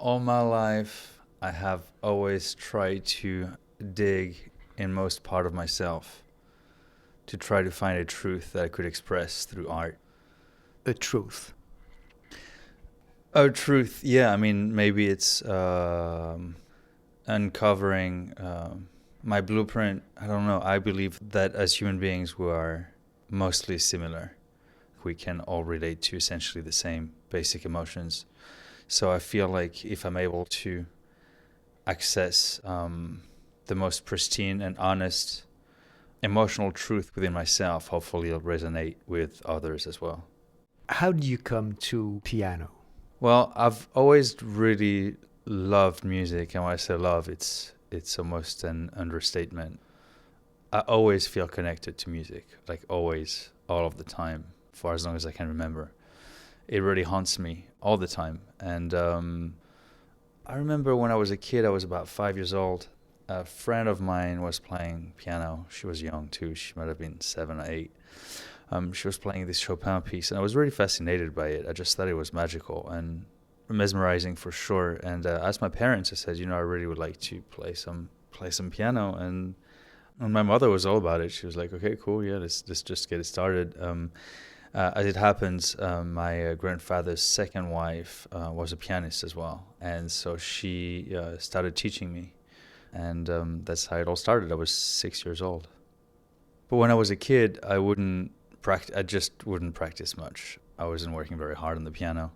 All my life, I have always tried to dig in most part of myself to try to find a truth that I could express through art. A truth. Oh, truth, yeah. I mean, maybe it's uncovering my blueprint. I don't know. I believe that as human beings, we are mostly similar. We can all relate to essentially the same basic emotions. So I feel like if I'm able to access the most pristine and honest emotional truth within myself, hopefully it'll resonate with others as well. How do you come to piano? Well, I've always really loved music, and when I say love, it's almost an understatement. I always feel connected to music, like always, all of the time, for as long as I can remember. It really haunts me all the time. And I remember when I was a kid, I was about 5 years old. A friend of mine was playing piano. She was young too. She might have been 7 or 8. She was playing this Chopin piece, and I was really fascinated by it. I just thought it was magical and mesmerizing for sure. And I asked my parents. I said, I really would like to play some piano. And my mother was all about it. She was like, "Okay, cool, yeah, let's just get it started." As it happens, my grandfather's second wife was a pianist as well, and so she started teaching me, and that's how it all started. I was 6 years old. But when I was a kid, I just wouldn't practice much. I wasn't working very hard on the piano.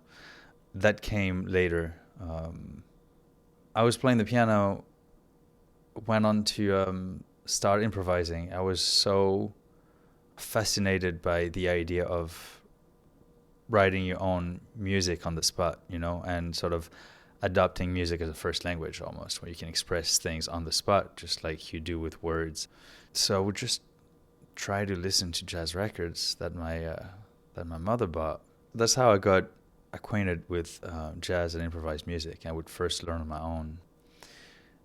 That came later. I was playing the piano, went on to start improvising. I was so fascinated by the idea of writing your own music on the spot, and sort of adopting music as a first language almost, where you can express things on the spot, just like you do with words. So I would just try to listen to jazz records that my mother bought. That's how I got acquainted with jazz and improvised music. I would first learn on my own.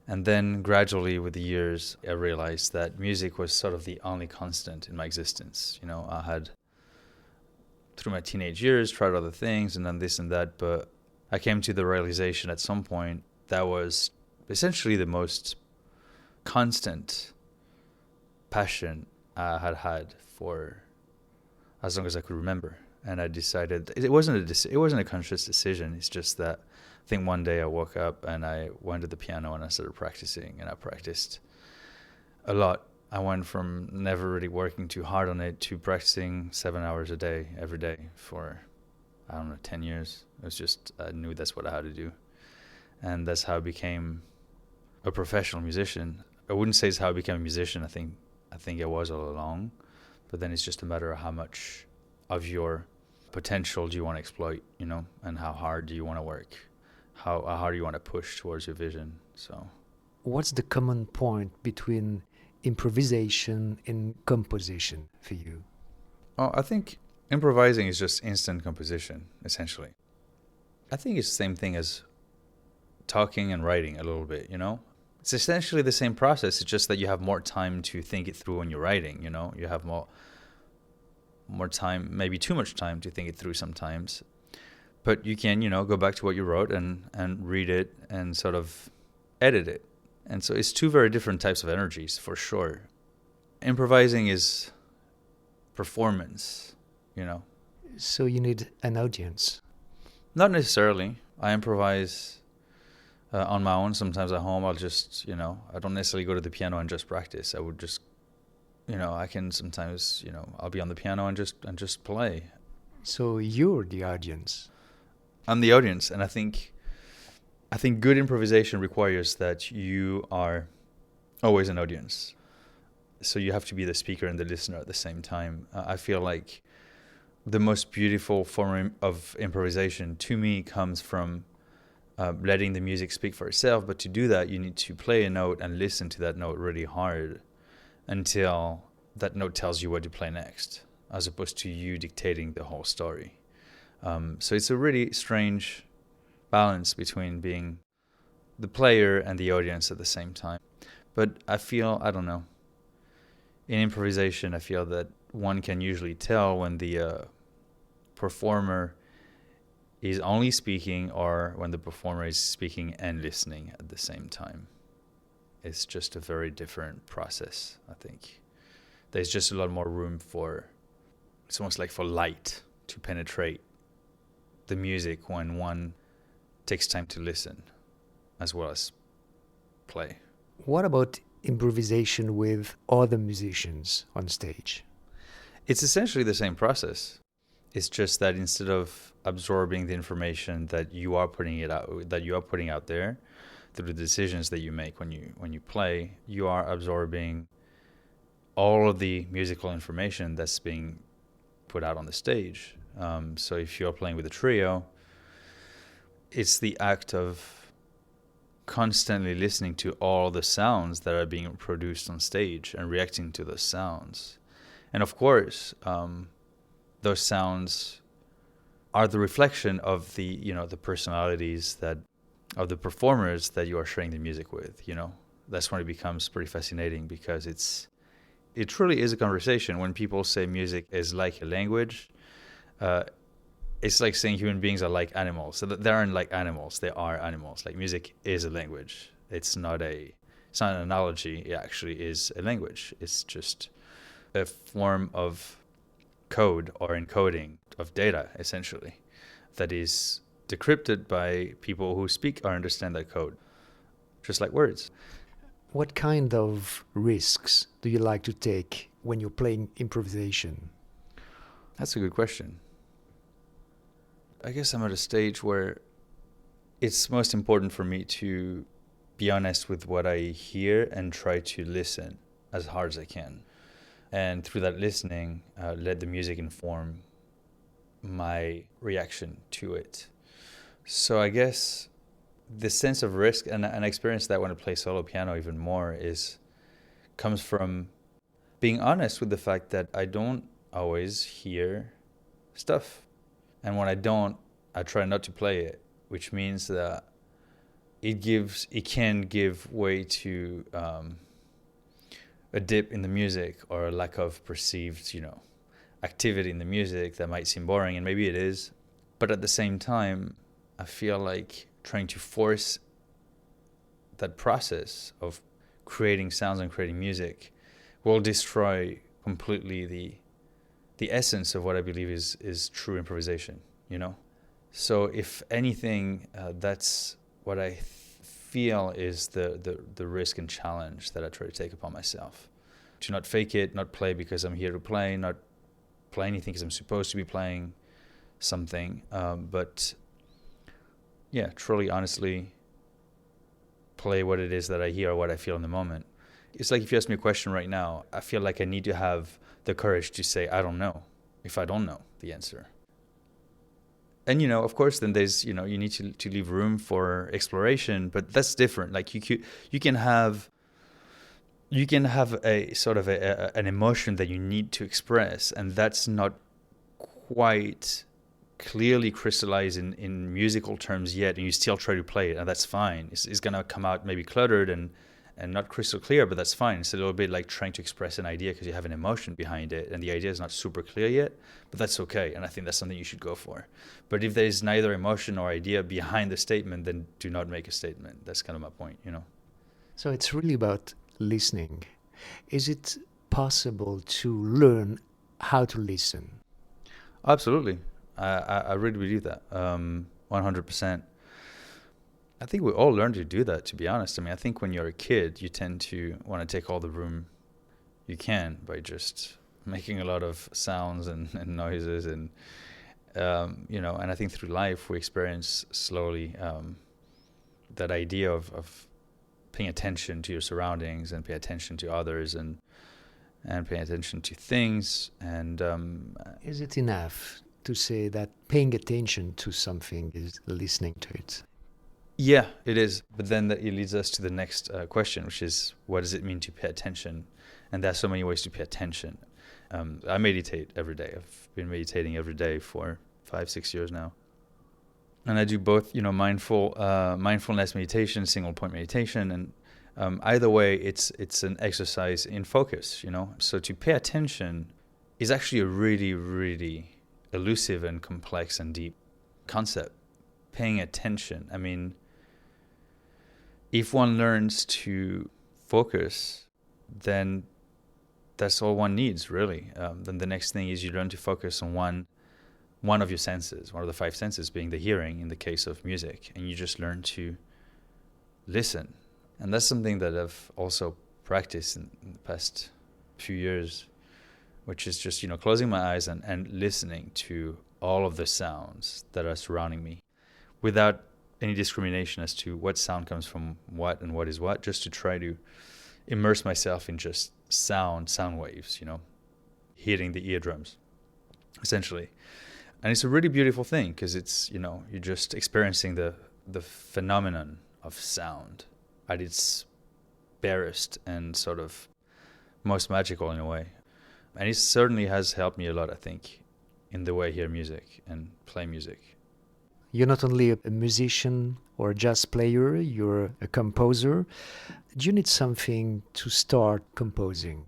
And then gradually with the years, I realized that music was sort of the only constant in my existence. I had, through my teenage years, tried other things and then this and that, but I came to the realization at some point that was essentially the most constant passion I had for as long as I could remember. And I decided it wasn't a conscious decision. It's just that I think one day I woke up and I went to the piano and I started practicing, and I practiced a lot. I went from never really working too hard on it to practicing 7 hours a day, every day for, 10 years. It was just, I knew that's what I had to do. And that's how I became a professional musician. I wouldn't say it's how I became a musician. I think I was all along. But then it's just a matter of how much of your potential do you want to exploit, and how hard do you want to work. How hard do you want to push towards your vision? So, what's the common point between improvisation and composition for you? Oh, I think improvising is just instant composition, essentially. I think it's the same thing as talking and writing a little bit, It's essentially the same process. It's just that you have more time to think it through when you're writing, You have more time, maybe too much time to think it through sometimes. But you can, go back to what you wrote and read it and sort of edit it. And so it's two very different types of energies, for sure. Improvising is performance, So you need an audience? Not necessarily. I improvise on my own. Sometimes at home, I'll just, I don't necessarily go to the piano and just practice. I would just, I can sometimes, I'll be on the piano and just play. So you're the audience? I'm the audience, and I think good improvisation requires that you are always an audience. So you have to be the speaker and the listener at the same time. I feel like the most beautiful form of improvisation to me comes from letting the music speak for itself. But to do that, you need to play a note and listen to that note really hard until that note tells you what to play next, as opposed to you dictating the whole story. So it's a really strange balance between being the player and the audience at the same time. But I don't know, in improvisation, I feel that one can usually tell when the performer is only speaking or when the performer is speaking and listening at the same time. It's just a very different process, I think. There's just a lot more room for, it's almost like for light to penetrate the music when one takes time to listen as well as play. What about improvisation with other musicians on stage? It's essentially the same process. It's just that instead of absorbing the information that you are putting out there through the decisions that you make when you play, you are absorbing all of the musical information that's being put out on the stage. So if you're playing with a trio, it's the act of constantly listening to all the sounds that are being produced on stage and reacting to those sounds. And of course, those sounds are the reflection of the personalities of the performers that you are sharing the music with. That's when it becomes pretty fascinating, because it truly is a conversation. When people say music is like a language, it's like saying human beings are like animals. So they aren't like animals; they are animals. Like, music is a language. It's not an analogy. It actually is a language. It's just a form of code or encoding of data, essentially, that is decrypted by people who speak or understand that code, just like words. What kind of risks do you like to take when you're playing improvisation? That's a good question. I guess I'm at a stage where it's most important for me to be honest with what I hear and try to listen as hard as I can. And through that listening, let the music inform my reaction to it. So I guess the sense of risk, and I experience that when I play solo piano even more, comes from being honest with the fact that I don't always hear stuff. And when I don't, I try not to play it, which means that it can give way to a dip in the music or a lack of perceived, activity in the music that might seem boring, and maybe it is. But at the same time, I feel like trying to force that process of creating sounds and creating music will destroy completely the essence of what I believe is true improvisation, So if anything, that's what I feel is the risk and challenge that I try to take upon myself. To not fake it, not play because I'm here to play, not play anything because I'm supposed to be playing something, but yeah, truly, honestly, play what it is that I hear or what I feel in the moment. It's like if you ask me a question right now, I feel like I need to have the courage to say, I don't know, if I don't know the answer. And, of course, then there's, you need to leave room for exploration, but that's different. Like you can have a sort of an emotion that you need to express, and that's not quite clearly crystallized in musical terms yet, and you still try to play it, and that's fine. It's going to come out maybe cluttered and not crystal clear, but that's fine. It's a little bit like trying to express an idea because you have an emotion behind it, and the idea is not super clear yet, but that's okay, and I think that's something you should go for. But if there is neither emotion or idea behind the statement, then do not make a statement. That's kind of my point, So it's really about listening. Is it possible to learn how to listen? Absolutely. I really believe that, 100%. I think we all learn to do that, to be honest. I mean, I think when you're a kid, you tend to want to take all the room you can by just making a lot of sounds and noises and, and I think through life we experience slowly that idea of paying attention to your surroundings and pay attention to others and paying attention to things. And is it enough to say that paying attention to something is listening to it? Yeah, it is. But then it leads us to the next question, which is, what does it mean to pay attention? And there's so many ways to pay attention. I meditate every day. I've been meditating every day for 5-6 years now. And I do both, mindfulness meditation, single point meditation. And either way, it's an exercise in focus, So to pay attention is actually a really, really elusive and complex and deep concept. paying attention. I mean, if one learns to focus, then that's all one needs, really. Then the next thing is you learn to focus on one of your senses, one of the five senses being the hearing in the case of music, and you just learn to listen. And that's something that I've also practiced in the past few years, which is just, closing my eyes and listening to all of the sounds that are surrounding me without any discrimination as to what sound comes from what and what is what, just to try to immerse myself in just sound waves, hitting the eardrums, essentially. And it's a really beautiful thing because it's, you're just experiencing the phenomenon of sound at its barest and sort of most magical in a way. And it certainly has helped me a lot, I think, in the way I hear music and play music. You're not only a musician or a jazz player, you're a composer. Do you need something to start composing?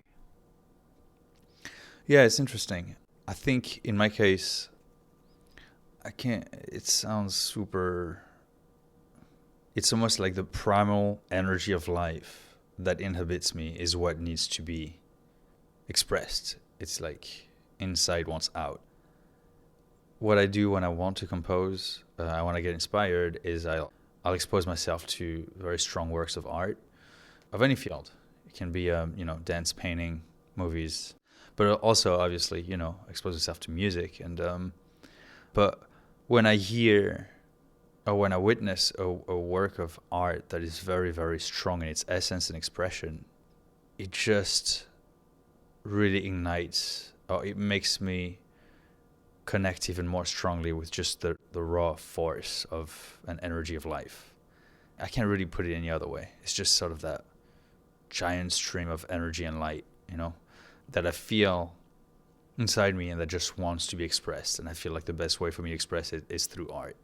Yeah, it's interesting. I think in my case, it sounds super, it's almost like the primal energy of life that inhabits me is what needs to be expressed. It's like inside wants out. What I do when I want to compose, I want to get inspired, is I'll expose myself to very strong works of art of any field. It can be, dance, painting, movies, but also obviously, expose myself to music. And but when I hear or when I witness a work of art that is very, very strong in its essence and expression, it just really ignites, or it makes me connect even more strongly with just the raw force of an energy of life. I can't really put it any other way. It's just sort of that giant stream of energy and light, that I feel inside me and that just wants to be expressed. And I feel like the best way for me to express it is through art.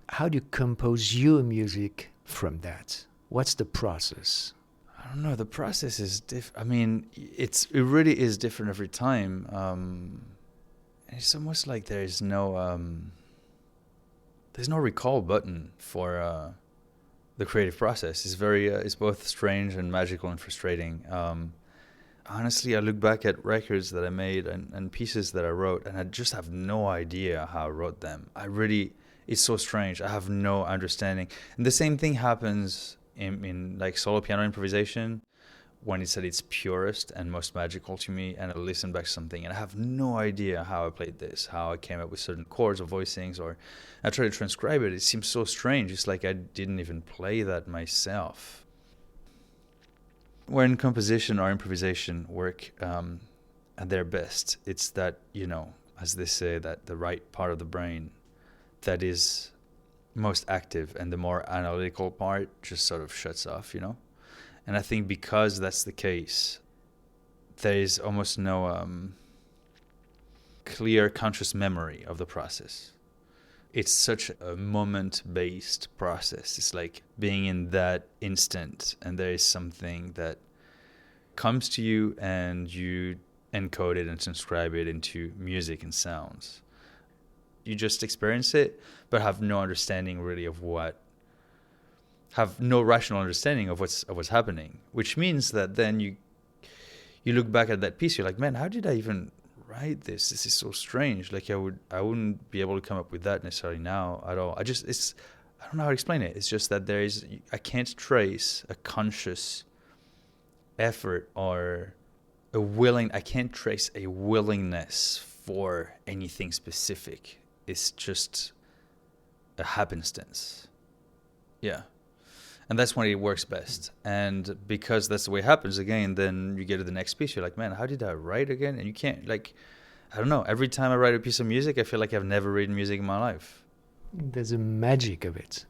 How do you compose your music from that? What's the process? I don't know. The process is different. I mean, it really is different every time. It's almost like there's no recall button for the creative process. It's very it's both strange and magical and frustrating. Honestly, I look back at records that I made and pieces that I wrote, and I just have no idea how I wrote them. It's so strange. I have no understanding. And the same thing happens in like solo piano improvisation, when it's at its purest and most magical to me, and I listen back to something and I have no idea how I played this, how I came up with certain chords or voicings, or I try to transcribe it. It seems so strange. It's like I didn't even play that myself. When composition or improvisation work at their best, it's that, as they say, that the right part of the brain that is most active, and the more analytical part just sort of shuts off, And I think because that's the case, there is almost no clear conscious memory of the process. It's such a moment-based process. It's like being in that instant, and there is something that comes to you, and you encode it and transcribe it into music and sounds. You just experience it, but have no understanding really of have no rational understanding of what's happening, which means that then you look back at that piece, you're like, man, how did I even write this? This is so strange. Like I wouldn't be able to come up with that necessarily now at all. I don't know how to explain it. It's just that I can't trace a conscious effort or I can't trace a willingness for anything specific. It's just a happenstance. Yeah. And that's when it works best. And because that's the way it happens, again, then you get to the next piece. You're like, man, how did I write again? And you can't, I don't know. Every time I write a piece of music, I feel like I've never written music in my life. There's a magic of it.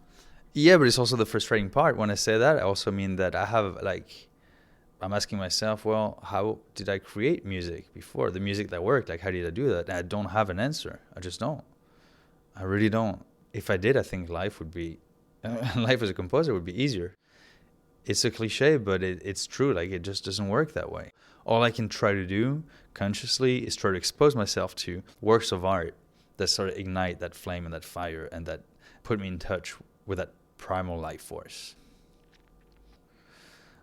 Yeah, but it's also the frustrating part. When I say that, I also mean that I'm asking myself, well, how did I create music before? The music that worked, how did I do that? And I don't have an answer. I just don't. I really don't. If I did, I think life as a composer would be easier. It's a cliche, but it's true. It just doesn't work that way. All I can try to do consciously is try to expose myself to works of art that sort of ignite that flame and that fire and put me in touch with that primal life force.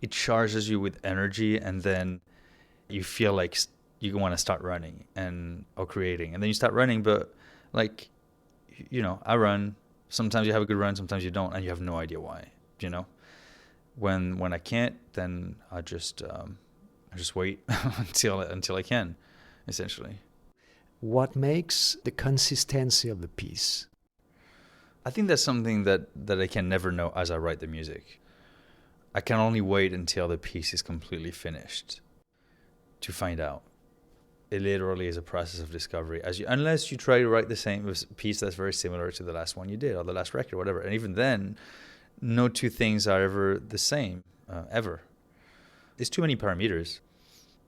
It charges you with energy, and then you feel like you want to start running or creating, and then you start running. But like, I run. Sometimes you have a good run, sometimes you don't, and you have no idea why. When I can't, then I just wait until I can, essentially. What makes the consistency of the piece? I think that's something that I can never know as I write the music. I can only wait until the piece is completely finished to find out. It literally is a process of discovery. Unless you try to write the same piece that's very similar to the last one you did or the last record or whatever. And even then, no two things are ever the same, ever. It's too many parameters.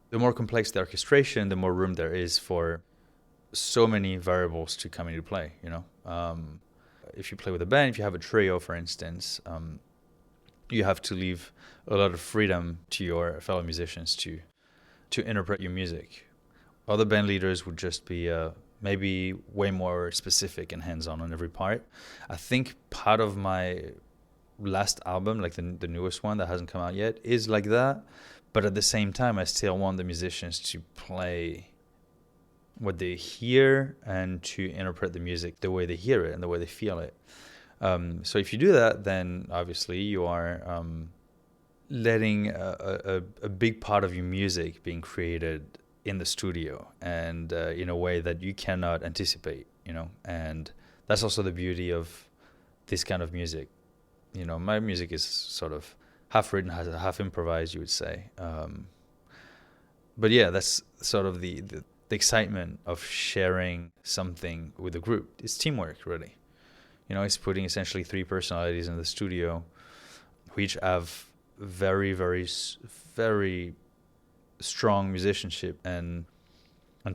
The more complex the orchestration, the more room there is for so many variables to come into play, If you play with a band, if you have a trio, for instance, you have to leave a lot of freedom to your fellow musicians to interpret your music. Other band leaders would just be maybe way more specific and hands-on every part. I think part of my last album, like the newest one that hasn't come out yet, is like that. But at the same time, I still want the musicians to play what they hear and to interpret the music the way they hear it and the way they feel it. So if you do that, then obviously you are letting a big part of your music being created in the studio and in a way that you cannot anticipate, and that's also the beauty of this kind of music. My music is sort of half written, half improvised, you would say. But yeah, that's sort of the excitement of sharing something with a group. It's teamwork, really. It's putting essentially three personalities in the studio, who each have very, very, very strong musicianship and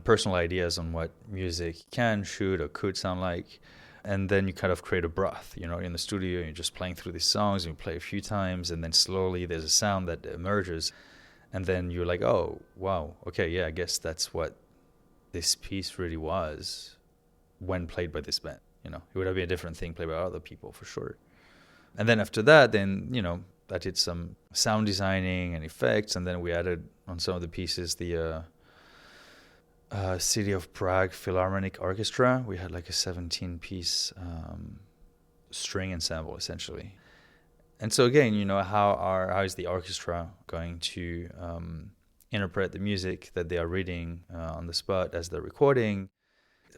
personal ideas on what music can, should, or could sound like. And then you kind of create a broth, in the studio. You're just playing through these songs, and you play a few times, and then slowly there's a sound that emerges. And then you're like, oh, wow, okay, yeah, I guess that's what this piece really was when played by this band. It would have been a different thing played by other people, for sure. And then after that, I did some sound designing and effects, and then we added on some of the pieces the City of Prague Philharmonic Orchestra. We had like a 17-piece string ensemble, essentially. And so again, how is the orchestra going to interpret the music that they are reading on the spot as they're recording?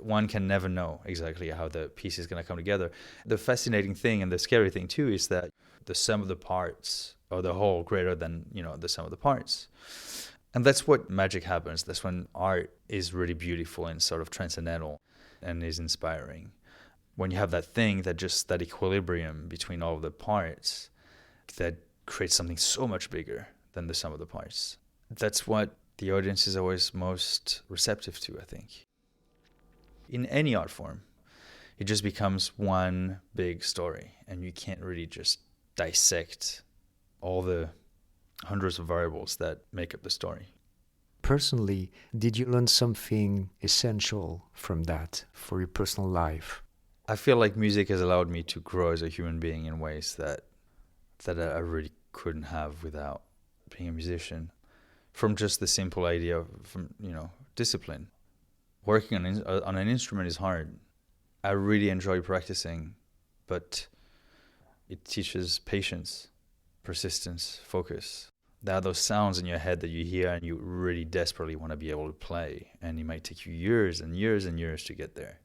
One can never know exactly how the piece is going to come together. The fascinating thing and the scary thing too is that the sum of the parts are the whole greater than, the sum of the parts. And that's what magic happens. That's when art is really beautiful and sort of transcendental and is inspiring. When you have that thing, that equilibrium between all of the parts that creates something so much bigger than the sum of the parts. That's what the audience is always most receptive to, I think. In any art form, it just becomes one big story, and you can't really just dissect all the hundreds of variables that make up the story. Personally, did you learn something essential from that for your personal life? I feel like music has allowed me to grow as a human being in ways that I really couldn't have without being a musician. From just the simple idea of discipline. Working on an instrument is hard. I really enjoy practicing, but it teaches patience, persistence, focus. There are those sounds in your head that you hear and you really desperately want to be able to play, and it might take you years and years and years to get there.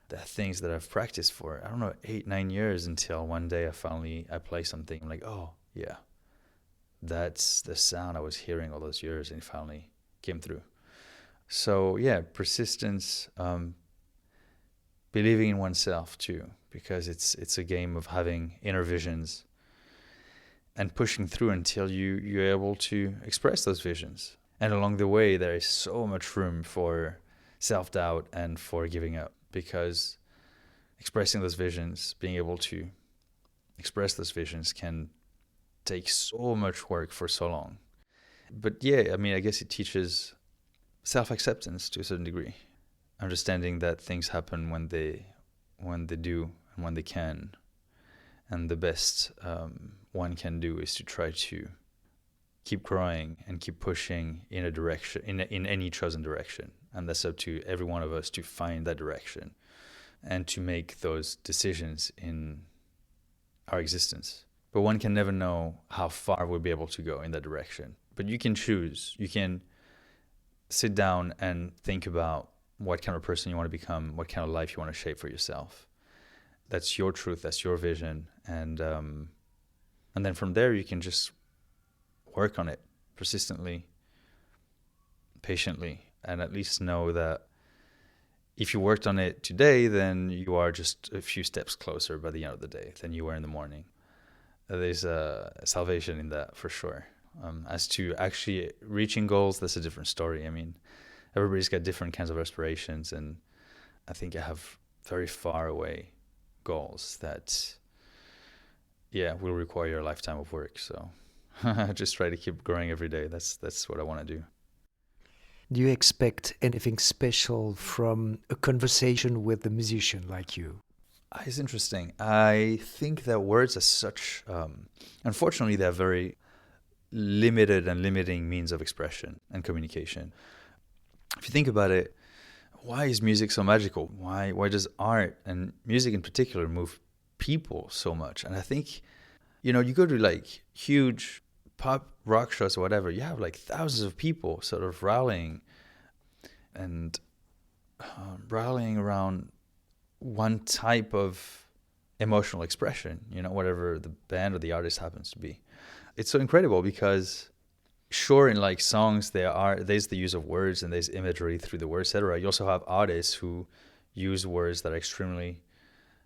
There are things that I've practiced for, 8-9 years, until one day I play something. I'm like, oh, yeah, that's the sound I was hearing all those years, and it finally came through. So yeah, persistence, believing in oneself too, because it's a game of having inner visions and pushing through until you're able to express those visions. And along the way, there is so much room for self-doubt and for giving up, because expressing those visions, being able to express those visions, can take so much work for so long. But yeah, I guess it teaches self-acceptance to a certain degree, understanding that things happen when they do and when they can. And the best one can do is to try to keep growing and keep pushing in a direction, in any chosen direction. And that's up to every one of us to find that direction and to make those decisions in our existence. But one can never know how far we'll be able to go in that direction. But you can choose. You can sit down and think about what kind of person you want to become, what kind of life you want to shape for yourself. That's your truth, that's your vision. And then from there, you can just work on it persistently, patiently, and at least know that if you worked on it today, then you are just a few steps closer by the end of the day than you were in the morning. There's a salvation in that for sure. As to actually reaching goals, that's a different story. I mean, everybody's got different kinds of aspirations, and I think I have very far away goals that, will require a lifetime of work. So I just try to keep growing every day. That's what I want to do. Do you expect anything special from a conversation with a musician like you? It's interesting. I think that words are such, unfortunately, they're very limited and limiting means of expression and communication. If you think about it, why is music so magical? Why does art and music in particular move people so much? And I think, you go to like huge pop rock shows or whatever, you have like thousands of people sort of rallying around one type of emotional expression, whatever the band or the artist happens to be. It's so incredible because sure, in like songs, there's the use of words and there's imagery through the words, etc. You also have artists who use words that are extremely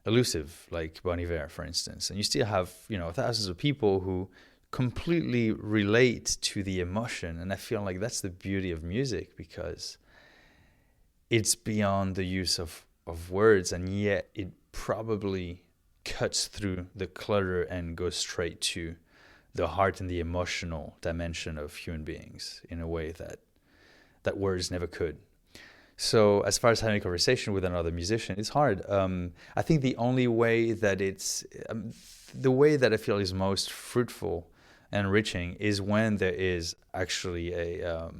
elusive, like Bon Iver, for instance. And you still have, thousands of people who completely relate to the emotion. And I feel like that's the beauty of music, because it's beyond the use of words, and yet it probably cuts through the clutter and goes straight to the heart and the emotional dimension of human beings in a way that words never could. So as far as having a conversation with another musician, it's hard. I think the only way that the way that I feel is most fruitful and enriching is when there is actually a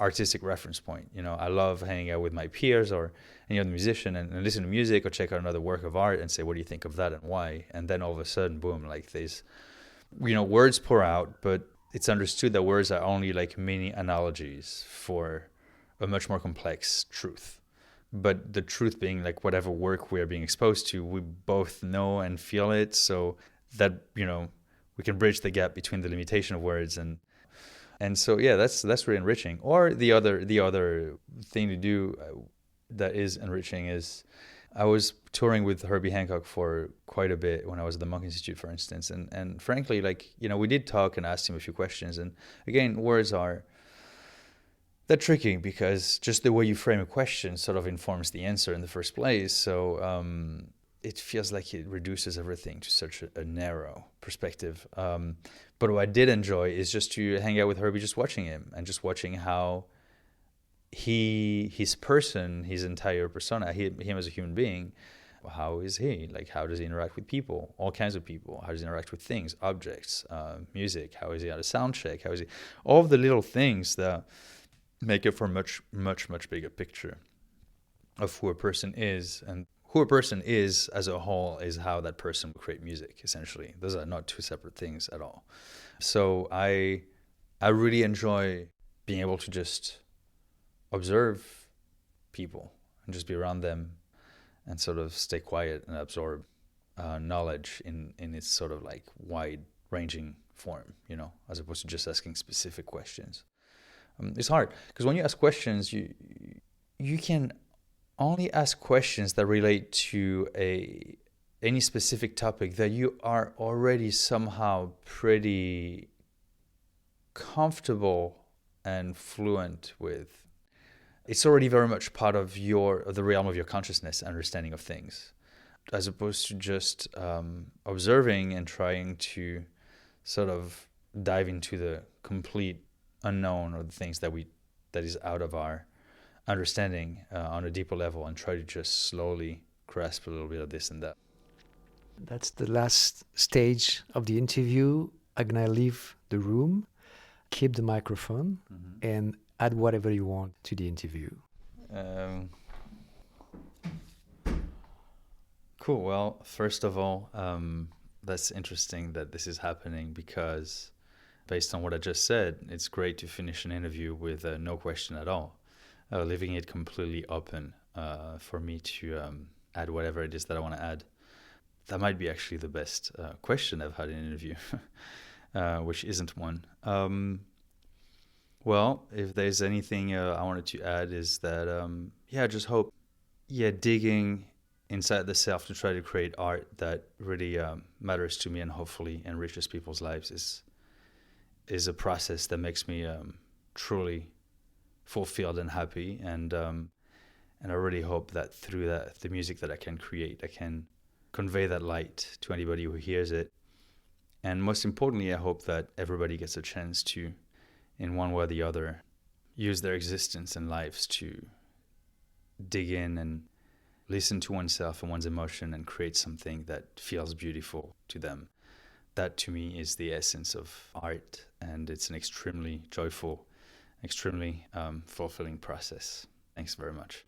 artistic reference point. I love hanging out with my peers or any other musician and listen to music or check out another work of art and say, what do you think of that and why? And then all of a sudden, boom, like there's, words pour out, but it's understood that words are only like mini analogies for a much more complex truth. But the truth being like whatever work we're being exposed to, we both know and feel it, so that, we can bridge the gap between the limitation of words and so that's really enriching. Or the other thing to do that is enriching is I was touring with Herbie Hancock for quite a bit when I was at the Monk Institute, for instance, and frankly, like, we did talk and asked him a few questions, and again, words are they're tricky because just the way you frame a question sort of informs the answer in the first place. So it feels like it reduces everything to such a narrow perspective. But what I did enjoy is just to hang out with Herbie, just watching him and just watching how his entire persona, him as a human being, how is he? Like, how does he interact with people? All kinds of people. How does he interact with things, objects, music? How is he at a sound check? How is he? All of the little things that make it for a much, much, much bigger picture of who a person is, and who a person is as a whole is how that person will create music, essentially. Those are not two separate things at all. So I really enjoy being able to just observe people and just be around them and sort of stay quiet and absorb knowledge in its sort of like wide-ranging form, as opposed to just asking specific questions. It's hard because when you ask questions, you can only ask questions that relate to any specific topic that you are already somehow pretty comfortable and fluent with. It's already very much part of the realm of your consciousness, understanding of things, as opposed to just observing and trying to sort of dive into the complete unknown or the things that is out of our understanding on a deeper level, and try to just slowly grasp a little bit of this and that. That's the last stage of the interview. I'm gonna leave the room, keep the microphone, and add whatever you want to the interview. Um, cool. Well, first of all, that's interesting that this is happening because based on what I just said, it's great to finish an interview with no question at all, leaving it completely open for me to add whatever it is that I want to add. That might be actually the best question I've had in an interview, which isn't one. Well, if there's anything I wanted to add is that, I just hope, digging inside the self to try to create art that really matters to me and hopefully enriches people's lives is a process that makes me truly fulfilled and happy. And I really hope that through that, the music that I can create, I can convey that light to anybody who hears it. And most importantly, I hope that everybody gets a chance to, in one way or the other, use their existence and lives to dig in and listen to oneself and one's emotion and create something that feels beautiful to them. That to me is the essence of art, and it's an extremely joyful, extremely fulfilling process. Thanks very much.